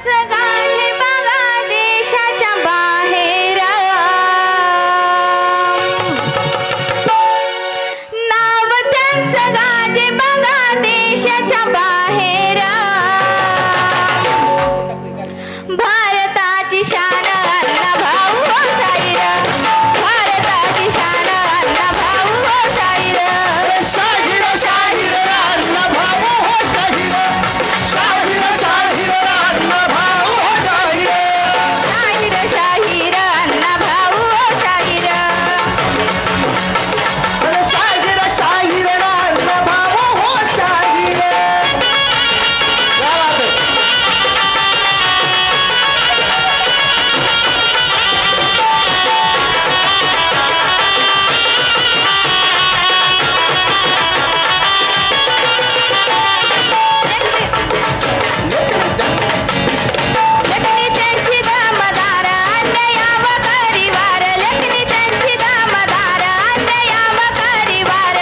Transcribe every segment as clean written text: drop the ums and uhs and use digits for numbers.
गाजे बघा देशाच्या बाहेर, नाव त्यांचं गाजे बघा देशाच्या बाहेर, भारताची शान अण्णा भाऊ हो शाहीर, भारताची शान अण्णा भाऊ हो शाहीर, शाहीर शाहीर अण्णा भाऊ हो शाहीर, शाहीर शाहीर अण्णा भाऊ हो शाहीर, शाहीर शाहीर अण्णा भाऊ हो शाहीर, शाहीर शाहीर अण्णा भाऊ हो शाहीर. क्या बात है. लेखनी त्यांची दमदार अन्यायाव करीवार, लेखनी त्यांची दमदार अन्यायाव करीवार,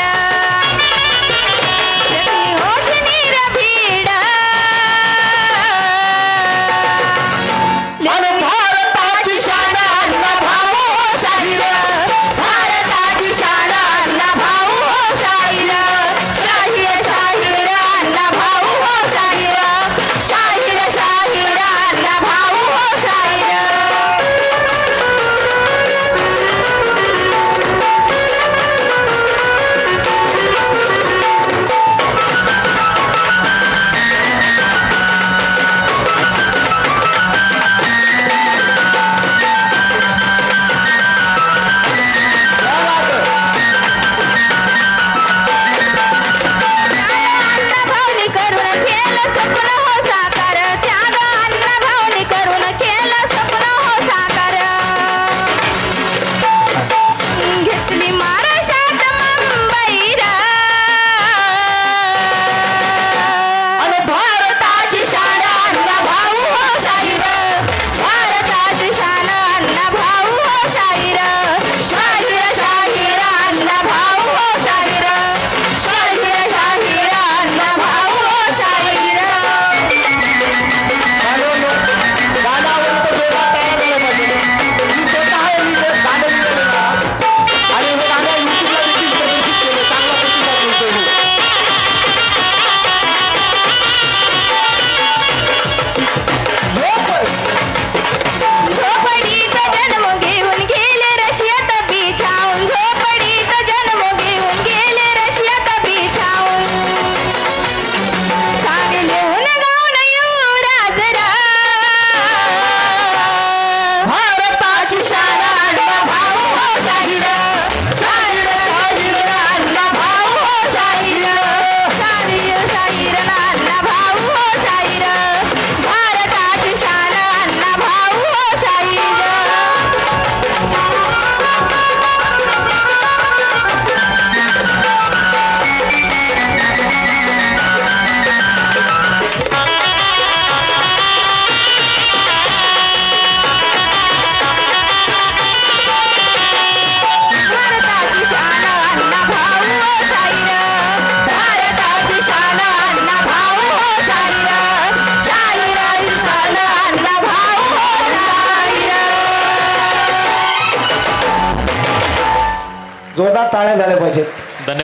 लेखनी होत निरभीड, आणि भारताची शान अण्णा भाऊ हो शाहीर, भारताची शान अण्णा भाऊ हो शाहीर, शाहीर शाहीर अण्णा भाऊ हो शाहीर, शाहीर शाहीर अण्णा भाऊ हो शाहीर. क्या बात है. अण्णा भाऊनी करून केलं स्वप्न हो साकार, त्याग अण्णा भाऊनी करून केलं स्वप्न हो साकार, घेतली महाराष्ट्रात मुंबईर, आणि भारताची शान अण्णा भाऊ हो शाहीर, भारताची शान अण्णा भाऊ हो शाहीर, शाहीर शाहीर अण्णा भाऊ हो शाहीर, शाहीर शाहीर अण्णा भाऊ हो शाहीर. गाण्यावर तर जोरात तयार झालं पाहिजे. मी स्वतः गाणं लिहिलेलं ना, आणि हे गाणं युट्यूबला देखील प्रदर्शित केलं. चांगला प्रतिसाद मिळतोय मी. झोपडीत जन्म घेऊन गेले रशियात बिछाऊन, झोपडीत जन्म घेऊन गेले रशियात बिछाऊन, सारे लिहून गाऊन युवराजरा, भारताची शान अण्णा भाऊ हो शाहीर, शाहीर शाहीर अण्णा भाऊ हो शाहीर, शाहीर शाहीर अण्णा भाऊ हो शाहीर, भारताची शान अण्णा भाऊ हो शाहीर. भारताची शान अण्णा भाऊ हो शाहीर, भारताची शान अण्णा भाऊ हो शाहीर, शाहीर शान अण्णा भाऊ हो शाहीर. जोरदार टाळ्या झाल्या पाहिजेत.